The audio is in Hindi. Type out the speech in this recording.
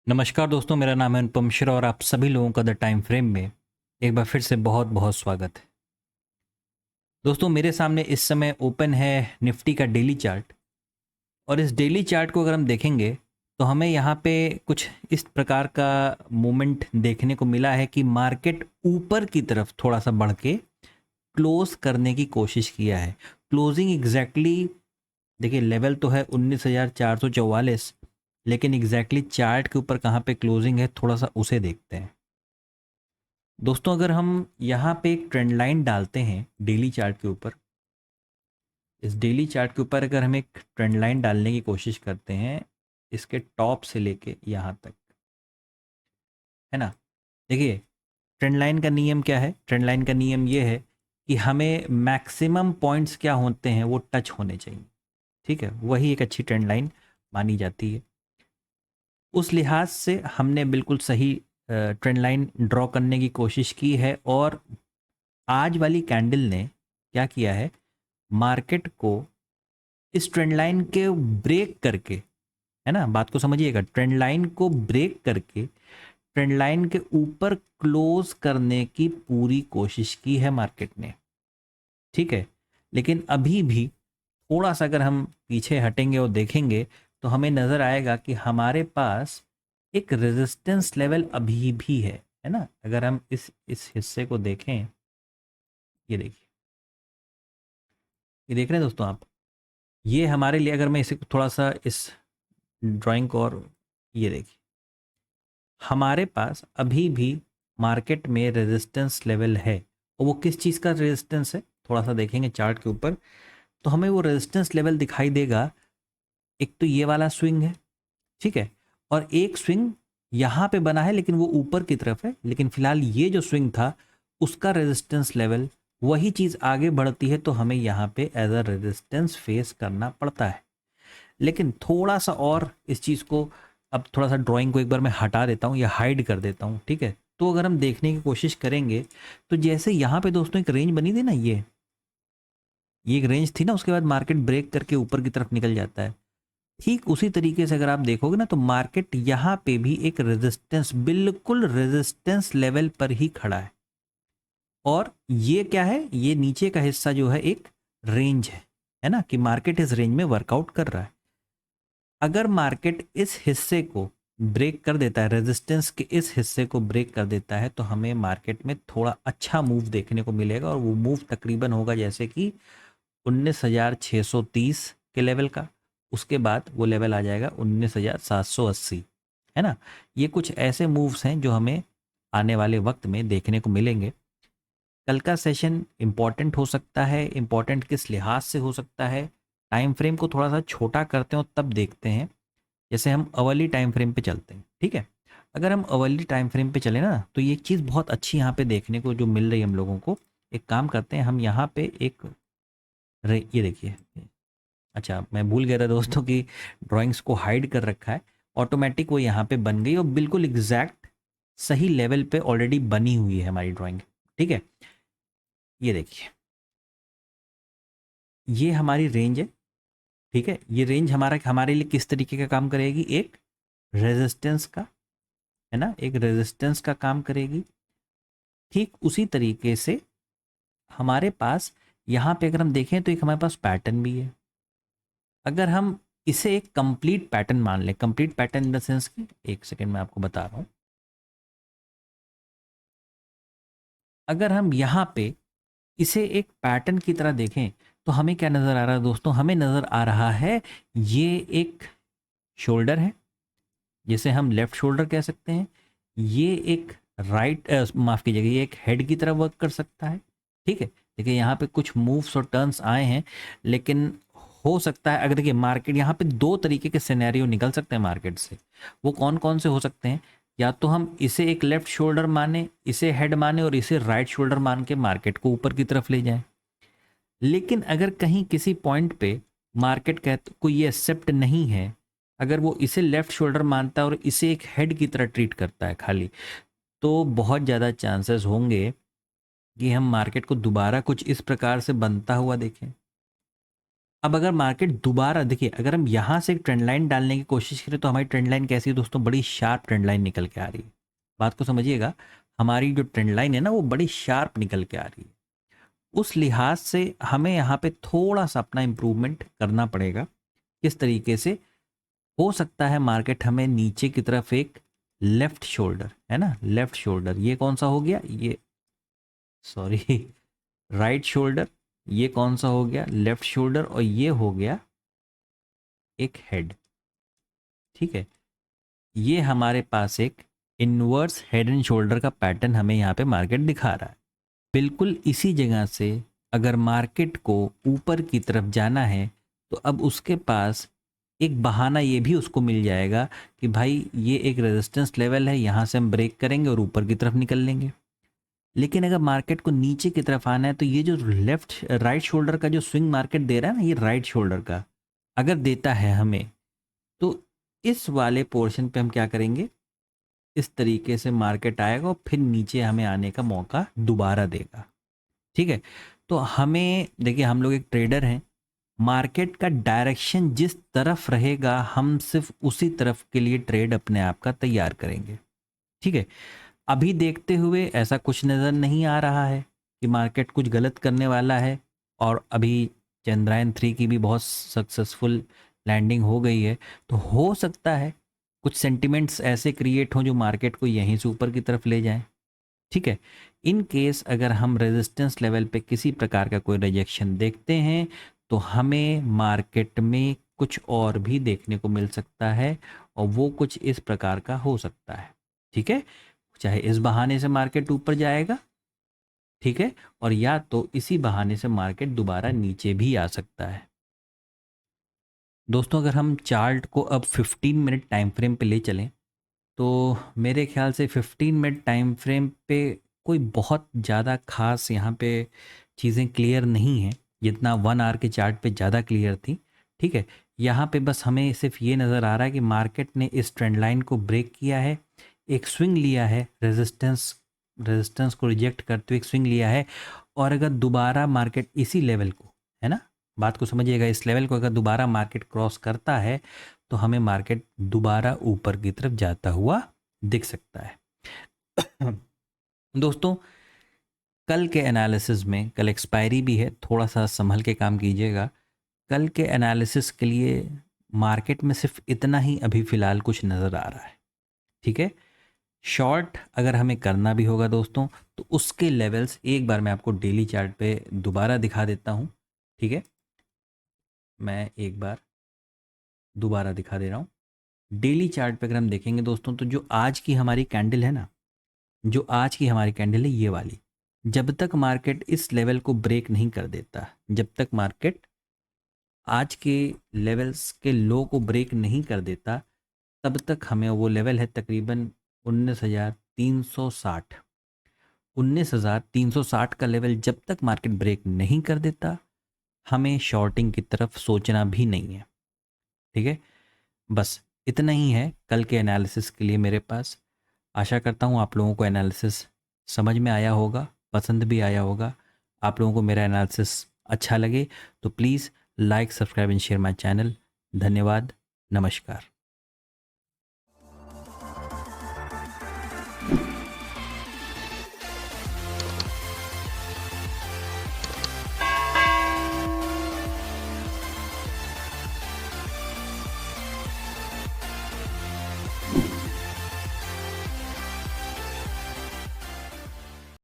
नमस्कार दोस्तों, मेरा नाम है अनुपम मिश्रा और आप सभी लोगों का द टाइम फ्रेम में एक बार फिर से बहुत बहुत स्वागत है। दोस्तों, मेरे सामने इस समय ओपन है निफ्टी का डेली चार्ट। और इस डेली चार्ट को अगर हम देखेंगे तो हमें यहाँ पे कुछ इस प्रकार का मूवमेंट देखने को मिला है कि मार्केट ऊपर की तरफ थोड़ा सा बढ़ के क्लोज करने की कोशिश किया है। क्लोजिंग एग्जैक्टली देखिए, लेवल तो है 19,444, लेकिन एग्जैक्टली चार्ट के ऊपर कहाँ पे क्लोजिंग है थोड़ा सा उसे देखते हैं। दोस्तों, अगर हम यहाँ पे एक ट्रेंड लाइन डालते हैं डेली चार्ट के ऊपर, इस डेली चार्ट के ऊपर अगर हम एक ट्रेंड लाइन डालने की कोशिश करते हैं इसके टॉप से लेके यहाँ तक, है ना। देखिए, ट्रेंड लाइन का नियम क्या है? ट्रेंड लाइन का नियम ये है कि हमें मैक्सिमम पॉइंट्स क्या होते हैं वो टच होने चाहिए। ठीक है, वही एक अच्छी ट्रेंड लाइन मानी जाती है। उस लिहाज से हमने बिल्कुल सही ट्रेंड लाइन ड्रॉ करने की कोशिश की है। और आज वाली कैंडल ने क्या किया है, मार्केट को इस ट्रेंड लाइन के ब्रेक करके, है ना, बात को समझिएगा, ट्रेंड लाइन को ब्रेक करके ट्रेंड लाइन के ऊपर क्लोज करने की पूरी कोशिश की है मार्केट ने। ठीक है, लेकिन अभी भी थोड़ा सा अगर हम पीछे हटेंगे और देखेंगे तो हमें नजर आएगा कि हमारे पास एक रेजिस्टेंस लेवल अभी भी है ना। अगर हम इस हिस्से को देखें, ये देखिए, ये देख रहे हैं दोस्तों आप, ये हमारे लिए, अगर मैं इसे थोड़ा सा इस ड्राइंग को, और ये देखिए, हमारे पास अभी भी मार्केट में रेजिस्टेंस लेवल है। और वो किस चीज़ का रेजिस्टेंस है, थोड़ा सा देखेंगे चार्ट के ऊपर तो हमें वो रेजिस्टेंस लेवल दिखाई देगा। एक तो ये वाला स्विंग है, ठीक है, और एक स्विंग यहाँ पे बना है लेकिन वो ऊपर की तरफ है। लेकिन फिलहाल ये जो स्विंग था उसका रेजिस्टेंस लेवल, वही चीज़ आगे बढ़ती है तो हमें यहाँ पे एज अ रेजिस्टेंस फेस करना पड़ता है। लेकिन थोड़ा सा और इस चीज़ को, अब थोड़ा सा ड्राइंग को एक बार मैं हटा देता हूँ या हाइड कर देता हूँ, ठीक है। तो अगर हम देखने की कोशिश करेंगे तो जैसे यहाँ पे दोस्तों एक रेंज बनी थी ना, ये एक रेंज थी ना, उसके बाद मार्केट ब्रेक करके ऊपर की तरफ निकल जाता है। ठीक उसी तरीके से अगर आप देखोगे ना तो मार्केट यहाँ पे भी एक रेजिस्टेंस, बिल्कुल रेजिस्टेंस लेवल पर ही खड़ा है। और ये क्या है, ये नीचे का हिस्सा जो है एक रेंज है ना, कि मार्केट इस रेंज में वर्कआउट कर रहा है। अगर मार्केट इस हिस्से को ब्रेक कर देता है, रेजिस्टेंस के इस हिस्से को ब्रेक कर देता है, तो हमें मार्केट में थोड़ा अच्छा मूव देखने को मिलेगा। और वो मूव तकरीबन होगा जैसे कि 19,630 के लेवल का। उसके बाद वो लेवल आ जाएगा 19,780, है ना। ये कुछ ऐसे मूव्स हैं जो हमें आने वाले वक्त में देखने को मिलेंगे। कल का सेशन इंपॉर्टेंट हो सकता है। इंपॉर्टेंट किस लिहाज से हो सकता है, टाइम फ्रेम को थोड़ा सा छोटा करते हैं और तब देखते हैं। जैसे हम अवर्ली टाइम फ्रेम पे चलते हैं, ठीक है। अगर हम अवर्ली टाइम फ्रेम पे चले ना तो ये चीज़ बहुत अच्छी यहाँ पे देखने को जो मिल रही है हम लोगों को। एक काम करते हैं, हम यहाँ पे एक ये देखिए, अच्छा मैं भूल गया था दोस्तों कि ड्राइंग्स को हाइड कर रखा है। ऑटोमेटिक वो यहाँ पे बन गई और बिल्कुल एग्जैक्ट सही लेवल पे ऑलरेडी बनी हुई है हमारी ड्राइंग। ठीक है, ये देखिए, ये हमारी रेंज है। ठीक है, ये रेंज हमारे लिए किस तरीके का काम करेगी, एक रेजिस्टेंस का, है ना, एक रेजिस्टेंस का काम करेगी। ठीक उसी तरीके से हमारे पास यहाँ पे अगर हम देखें तो एक हमारे पास पैटर्न भी है। अगर हम इसे एक कंप्लीट पैटर्न मान लें, complete pattern in the sense कि, एक सेकेंड मैं आपको बता रहा हूँ, अगर हम यहाँ पे इसे एक पैटर्न की तरह देखें तो हमें क्या नज़र आ रहा है दोस्तों, हमें नज़र आ रहा है ये एक शोल्डर है जिसे हम लेफ्ट शोल्डर कह सकते हैं। ये एक राइट, माफ़ कीजिएगा, ये एक हेड की तरह वर्क कर सकता है। ठीक है, देखिए यहाँ पे कुछ मूव्स और टर्न्स आए हैं, लेकिन हो सकता है, अगर देखिए मार्केट, यहाँ पे दो तरीके के सिनेरियो निकल सकते हैं मार्केट से। वो कौन कौन से हो सकते हैं, या तो हम इसे एक लेफ्ट शोल्डर माने, इसे हेड माने और इसे राइट शोल्डर मान के मार्केट को ऊपर की तरफ ले जाएं। लेकिन अगर कहीं किसी पॉइंट पे मार्केट को ये एक्सेप्ट नहीं है, अगर वो इसे लेफ्ट शोल्डर मानता है और इसे एक हेड की तरह ट्रीट करता है खाली, तो बहुत ज़्यादा चांसेस होंगे कि हम मार्केट को दोबारा कुछ इस प्रकार से बनता हुआ देखें। अब अगर मार्केट दोबारा देखिए, अगर हम यहाँ से एक ट्रेंड लाइन डालने की कोशिश करें तो हमारी ट्रेंड लाइन कैसी है दोस्तों, बड़ी शार्प ट्रेंड लाइन निकल के आ रही है। बात को समझिएगा, हमारी जो ट्रेंड लाइन है ना वो बड़ी शार्प निकल के आ रही है। उस लिहाज से हमें यहाँ पे थोड़ा सा अपना इम्प्रूवमेंट करना पड़ेगा। किस तरीके से हो सकता है, मार्केट हमें नीचे की तरफ एक लेफ्ट शोल्डर है ना, लेफ्ट शोल्डर, ये कौन सा हो गया, ये सॉरी राइट शोल्डर, ये कौन सा हो गया, लेफ्ट शोल्डर, और ये हो गया एक हेड। ठीक है, ये हमारे पास एक इनवर्स हेड एंड शोल्डर का पैटर्न हमें यहाँ पे मार्केट दिखा रहा है। बिल्कुल इसी जगह से अगर मार्केट को ऊपर की तरफ जाना है तो अब उसके पास एक बहाना ये भी उसको मिल जाएगा कि भाई ये एक रेजिस्टेंस लेवल है, यहाँ से हम ब्रेक करेंगे और ऊपर की तरफ निकल लेंगे। लेकिन अगर मार्केट को नीचे की तरफ आना है तो ये जो लेफ्ट राइट शोल्डर का जो स्विंग मार्केट दे रहा है ना, ये राइट शोल्डर का अगर देता है हमें, तो इस वाले पोर्शन पे हम क्या करेंगे, इस तरीके से मार्केट आएगा और फिर नीचे हमें आने का मौका दोबारा देगा। ठीक है, तो हमें देखिए, हम लोग एक ट्रेडर हैं, मार्केट का डायरेक्शन जिस तरफ रहेगा हम सिर्फ उसी तरफ के लिए ट्रेड अपने आप का तैयार करेंगे। ठीक है, अभी देखते हुए ऐसा कुछ नज़र नहीं आ रहा है कि मार्केट कुछ गलत करने वाला है, और अभी चंद्रयान 3 की भी बहुत सक्सेसफुल लैंडिंग हो गई है, तो हो सकता है कुछ सेंटिमेंट्स ऐसे क्रिएट हों जो मार्केट को यहीं से ऊपर की तरफ ले जाएं। ठीक है, इन केस अगर हम रेजिस्टेंस लेवल पे किसी प्रकार का कोई रिजेक्शन देखते हैं तो हमें मार्केट में कुछ और भी देखने को मिल सकता है, और वो कुछ इस प्रकार का हो सकता है। ठीक है, चाहे इस बहाने से मार्केट ऊपर जाएगा, ठीक है, और या तो इसी बहाने से मार्केट दोबारा नीचे भी आ सकता है। दोस्तों, अगर हम चार्ट को अब 15 मिनट टाइम फ्रेम पे ले चलें तो मेरे ख्याल से 15 मिनट टाइम फ्रेम पे कोई बहुत ज़्यादा खास यहाँ पे चीज़ें क्लियर नहीं हैं जितना 1 आवर के चार्ट पे ज़्यादा क्लियर थी। ठीक है, यहाँ पे बस हमें सिर्फ ये नज़र आ रहा है कि मार्केट ने इस ट्रेंड लाइन को ब्रेक किया है, एक स्विंग लिया है, रेजिस्टेंस को रिजेक्ट करते हुए एक स्विंग लिया है, और अगर दोबारा मार्केट इसी लेवल को, है ना, बात को समझिएगा, इस लेवल को अगर दोबारा मार्केट क्रॉस करता है तो हमें मार्केट दोबारा ऊपर की तरफ जाता हुआ दिख सकता है। दोस्तों, कल के एनालिसिस में, कल एक्सपायरी भी है, थोड़ा सा संभल के काम कीजिएगा। कल के एनालिसिस के लिए मार्केट में सिर्फ इतना ही अभी फ़िलहाल कुछ नज़र आ रहा है। ठीक है, शॉर्ट अगर हमें करना भी होगा दोस्तों तो उसके लेवल्स एक बार मैं आपको डेली चार्ट पे दोबारा दिखा देता हूँ। ठीक है, मैं एक बार दोबारा दिखा दे रहा हूँ। डेली चार्ट पे अगर हम देखेंगे दोस्तों तो जो आज की हमारी कैंडल है ना, जो आज की हमारी कैंडल है ये वाली, जब तक मार्केट इस लेवल को ब्रेक नहीं कर देता, जब तक मार्केट आज के लेवल्स के लो को ब्रेक नहीं कर देता, तब तक हमें वो लेवल है तकरीबन 19,360। 19,360 का लेवल जब तक मार्केट ब्रेक नहीं कर देता, हमें शॉर्टिंग की तरफ सोचना भी नहीं है। ठीक है, बस इतना ही है कल के एनालिसिस के लिए मेरे पास। आशा करता हूँ आप लोगों को एनालिसिस समझ में आया होगा, पसंद भी आया होगा। आप लोगों को मेरा एनालिसिस अच्छा लगे तो please like, subscribe and share my channel. धन्यवाद, नमस्कार।